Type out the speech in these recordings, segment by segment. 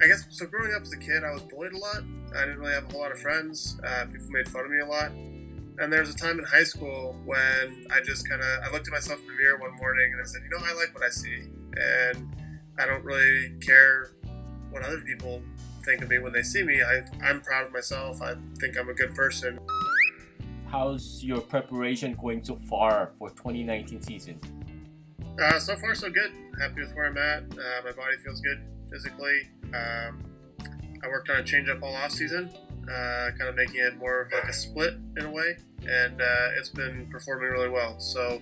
I guess so. Growing up as a kid, I was bullied a lot. I didn't really have a whole lot of friends. People made fun of me a lot. And there was a time in high school when I just I looked at myself in the mirror one morning and I said, I like what I see. And I don't really care what other people think of me when they see me. I'm proud of myself. I think I'm a good person. How's your preparation going so far for 2019 season? So far, so good. Happy with where I'm at. My body feels good physically. I worked on a changeup all off season, kind of making it more of like a split in a way, and it's been performing really well. So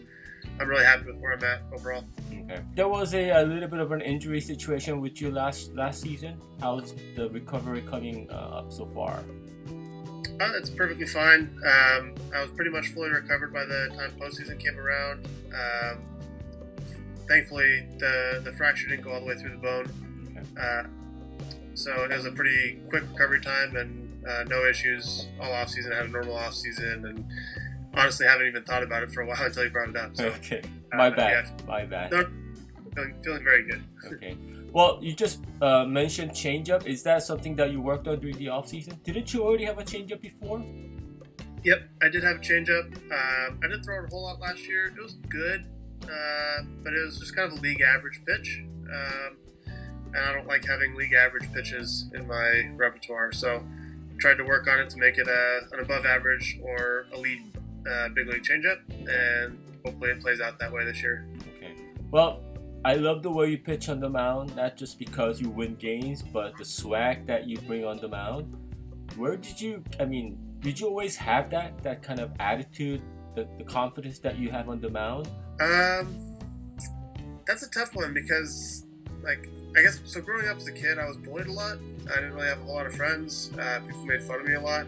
I'm really happy with where I'm at overall. Okay. There was a little bit of an injury situation with you last season. How's the recovery coming up so far? It's perfectly fine. I was pretty much fully recovered by the time postseason came around. Thankfully, the fracture didn't go all the way through the bone. Okay. So it was a pretty quick recovery time and no issues all off season. I had a normal off season and honestly haven't even thought about it for a while until you brought it up. So, okay, my bad. Yeah. My bad. No, feeling very good. Okay. Well, you just mentioned changeup. Is that something that you worked on during the off season? Didn't you already have a changeup before? Yep, I did have a changeup. I didn't throw it a whole lot last year. It was good, but it was just kind of a league average pitch. And I don't like having league average pitches in my repertoire. So I tried to work on it to make it an above average or elite big league changeup, and hopefully it plays out that way this year. Okay. Well, I love the way you pitch on the mound, not just because you win games, but the swag that you bring on the mound. Did you always have that kind of attitude, the confidence that you have on the mound? That's a tough one because, I guess, so growing up as a kid, I was bullied a lot. I didn't really have a whole lot of friends. People made fun of me a lot.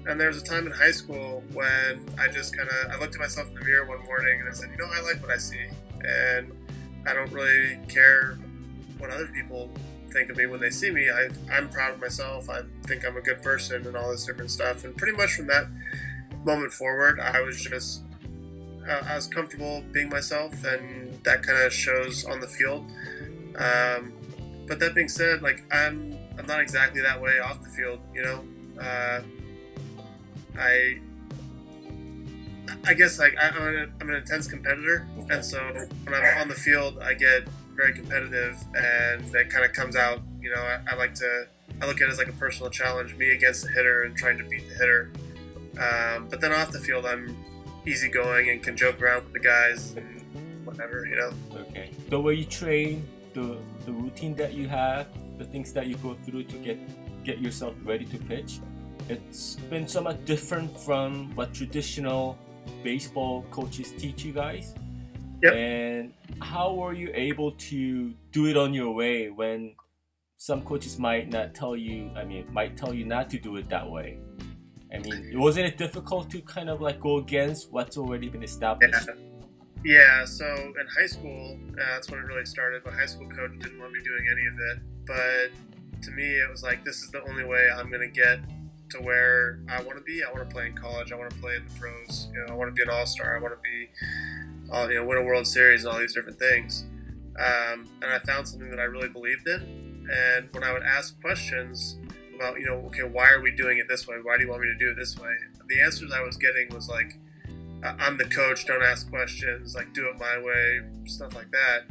And there was a time in high school when I just I looked at myself in the mirror one morning and I said, I like what I see. And I don't really care what other people think of me when they see me. I'm proud of myself. I think I'm a good person and all this different stuff. And pretty much from that moment forward, I was just, I was comfortable being myself, and that kind of shows on the field. But that being said, I'm not exactly that way off the field, I guess I'm an intense competitor, and so when I'm on the field, I get very competitive, and that kind of comes out. I look at it as like a personal challenge, me against the hitter and trying to beat the hitter. But then off the field, I'm easygoing and can joke around with the guys and whatever, Okay. The way you train, the routine that you have, the things that you go through to get yourself ready to pitch, it's been somewhat different from what traditional baseball coaches teach you guys. Yep. And how were you able to do it on your way when some coaches might tell you not to do it that way? Wasn't it difficult to kind of go against what's already been established? Yeah, so in high school, that's when it really started. My high school coach didn't want me doing any of it. But to me, it was like, this is the only way I'm going to get to where I want to be. I want to play in college. I want to play in the pros. I want to be an all-star. I want to be, win a World Series and all these different things. And I found something that I really believed in. And when I would ask questions about, okay, why are we doing it this way? Why do you want me to do it this way? The answers I was getting was like, I'm the coach, don't ask questions, do it my way, stuff like that.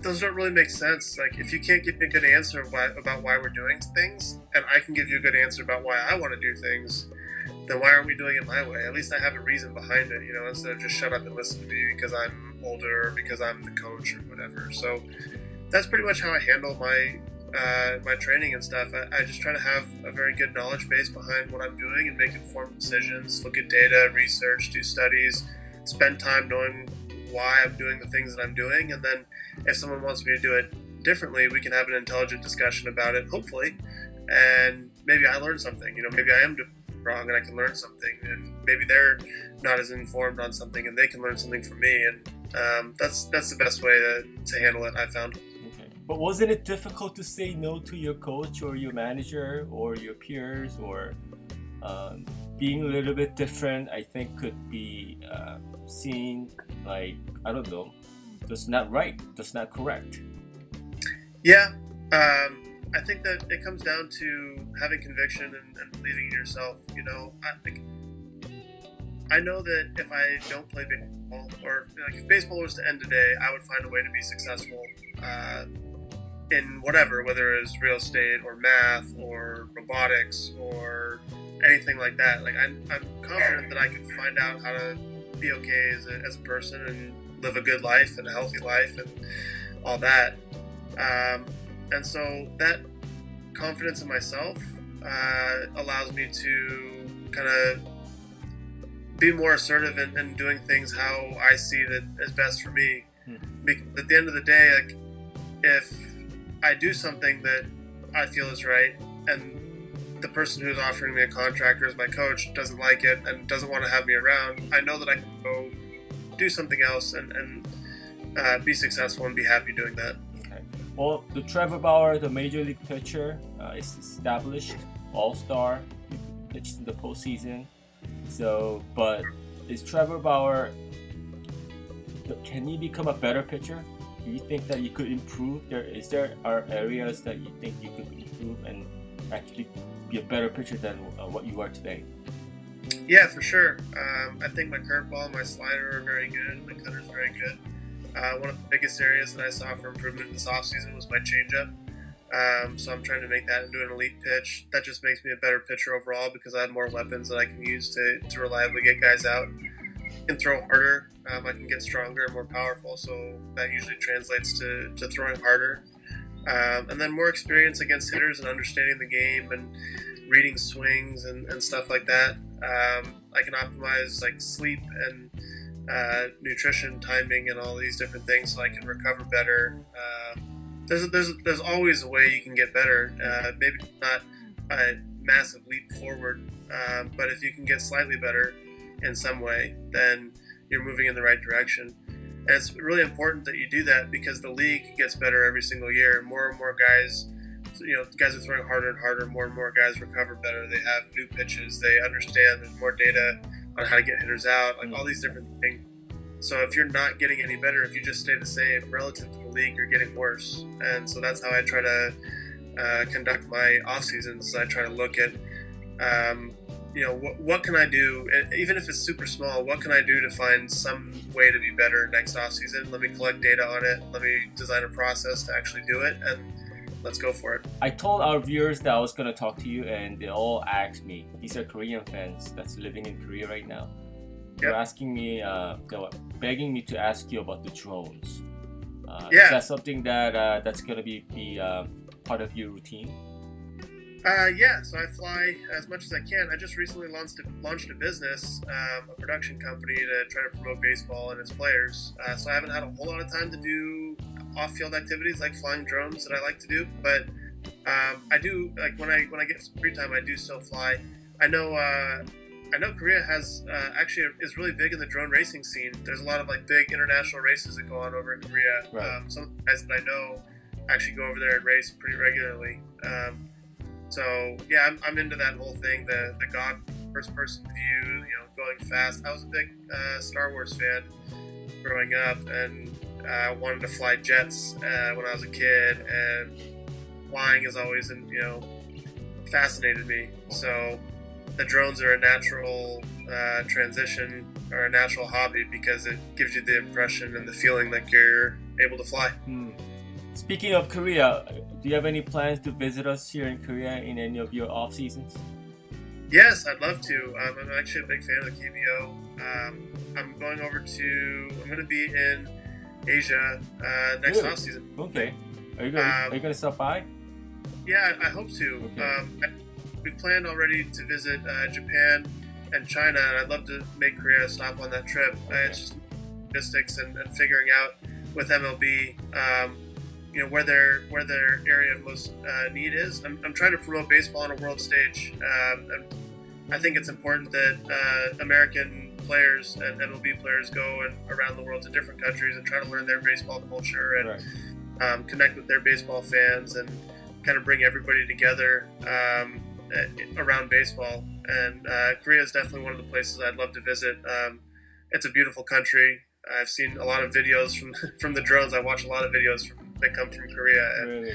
Those don't really make sense. If you can't give me a good answer about why we're doing things, and I can give you a good answer about why I want to do things, then why aren't we doing it my way? At least I have a reason behind it, instead of just shut up and listen to me because I'm older or because I'm the coach or whatever. So that's pretty much how I handle my training and stuff. I just try to have a very good knowledge base behind what I'm doing and make informed decisions, look at data, research, do studies, spend time knowing why I'm doing the things that I'm doing, and then if someone wants me to do it differently, we can have an intelligent discussion about it, hopefully, and maybe I learn something. Maybe I am doing it wrong and I can learn something, and maybe they're not as informed on something and they can learn something from me, and that's the best way to handle it, I found. But wasn't it difficult to say no to your coach or your manager or your peers, or being a little bit different, I think could be seen that's not right, that's not correct? Yeah, I think that it comes down to having conviction and believing in yourself. You know, I know that if I don't play baseball, or like if baseball was to end today, I would find a way to be successful in whatever, whether it was real estate or math or robotics or anything like that. Like I'm confident that I can find out how to be okay as a person and live a good life and a healthy life and all that. And so that confidence in myself allows me to kind of be more assertive in doing things how I see that is best for me. Because at the end of the day, like, if I do something that I feel is right and the person who's offering me a contract or is my coach doesn't like it and doesn't want to have me around, I know that I can go do something else and be successful and be happy doing that. Okay. Well, the Trevor Bauer, the major league pitcher, is established all-star. He pitched in the postseason. So, but is Trevor Bauer, can he become a better pitcher? Do you think that you could improve? Are areas that you think you could improve and actually be a better pitcher than what you are today? Yeah, for sure. I think my curveball and my slider are very good. My cutter's very good. One of the biggest areas that I saw for improvement this offseason was my changeup. So I'm trying to make that into an elite pitch. That just makes me a better pitcher overall because I have more weapons that I can use to reliably get guys out. I can throw harder. I can get stronger and more powerful. So that usually translates to throwing harder. And then more experience against hitters and understanding the game and reading swings and stuff like that. I can optimize like sleep and nutrition, timing, and all these different things so I can recover better. There's always a way you can get better. Maybe not a massive leap forward, but if you can get slightly better in some way, then you're moving in the right direction. And it's really important that you do that because the league gets better every single year. More and more guys, guys are throwing harder and harder. More and more guys recover better. They have new pitches. They understand. There's more data on how to get hitters out, like all these different things. So if you're not getting any better, if you just stay the same relative to the league, you're getting worse. And so that's how I try to conduct my off seasons. I try to look at, what can I do, even if it's super small, what can I do to find some way to be better next off season? Let me collect data on it. Let me design a process to actually do it, and let's go for it. I told our viewers that I was going to talk to you, and they all asked me. These are Korean fans that's living in Korea right now. They're asking me, they were begging me to ask you about the drones. Is that something that's going to be part of your routine? So I fly as much as I can. I just recently launched a business, a production company to try to promote baseball and its players. So I haven't had a whole lot of time to do off-field activities like flying drones that I like to do. But I do, like when I get some free time, I do still fly. I know Korea has actually is really big in the drone racing scene. There's a lot of like big international races that go on over in Korea. Right. Some of the guys that I know actually go over there and race pretty regularly. So yeah, I'm into that whole thing, the God first person view, going fast. I was a big Star Wars fan growing up, and wanted to fly jets when I was a kid, and flying has always fascinated me. So the drones are a natural transition or a natural hobby because it gives you the impression and the feeling like you're able to fly. Speaking of Korea, do you have any plans to visit us here in Korea in any of your off seasons? Yes, I'd love to. I'm actually a big fan of the KBO. I'm going to be in Asia next off season. Okay. Are you going to stop by? Yeah, I hope to. Okay. We've planned already to visit Japan and China, and I'd love to make Korea a stop on that trip. It's just logistics and figuring out with MLB, where their area of most need is. I'm trying to promote baseball on a world stage, and I think it's important that American players and MLB players go around the world to different countries and try to learn their baseball culture and connect with their baseball fans and kind of bring everybody together around baseball. And Korea is definitely one of the places I'd love to visit. It's a beautiful country. I've seen a lot of videos from the drones. I watch a lot of videos that come from Korea. And Really?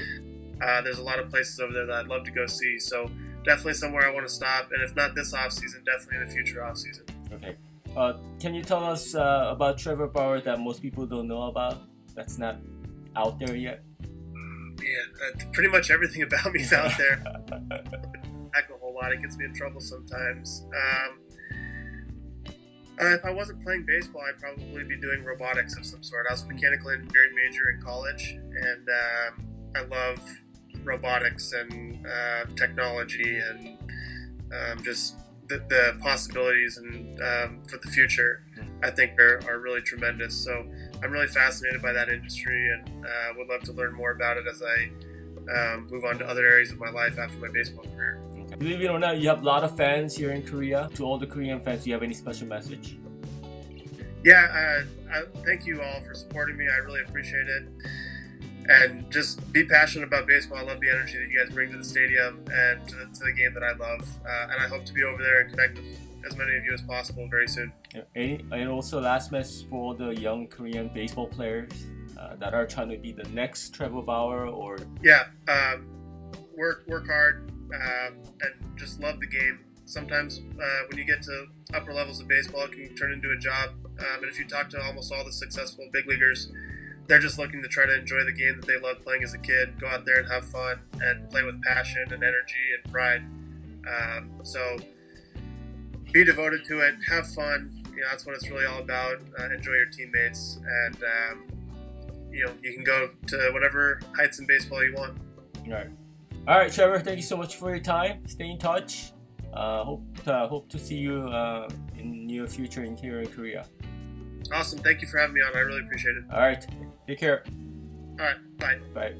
there's a lot of places over there that I'd love to go see. So definitely somewhere I want to stop, and if not this off season, definitely in the future off season. Okay. Can you tell us about Trevor Bauer that most people don't know about? That's not out there yet. Yeah, pretty much everything about me is out there. Heck, a whole lot. It gets me in trouble sometimes. If I wasn't playing baseball, I'd probably be doing robotics of some sort. I was a mechanical engineering major in college, and I love robotics and technology and just the possibilities and for the future. I think are really tremendous. So I'm really fascinated by that industry, and would love to learn more about it as I move on to other areas of my life after my baseball career. Believe it or not, you have a lot of fans here in Korea. To all the Korean fans, do you have any special message? Yeah, thank you all for supporting me. I really appreciate it. And just be passionate about baseball. I love the energy that you guys bring to the stadium and to the game that I love. And I hope to be over there and connect with as many of you as possible very soon. And also, last message for the young Korean baseball players that are trying to be the next Trevor Bauer or... Yeah, work hard and just love the game. Sometimes when you get to upper levels of baseball, it can turn into a job. And if you talk to almost all the successful big leaguers, they're just looking to try to enjoy the game that they loved playing as a kid, go out there and have fun and play with passion and energy and pride. So be devoted to it, have fun. You know, that's what it's really all about. Enjoy your teammates, and you know, you can go to whatever heights in baseball you want. All right, Trevor. Thank you so much for your time. Stay in touch. Hope to see you in near future here in Korea. Awesome. Thank you for having me on. I really appreciate it. All right. Take care. All right. Bye. Bye.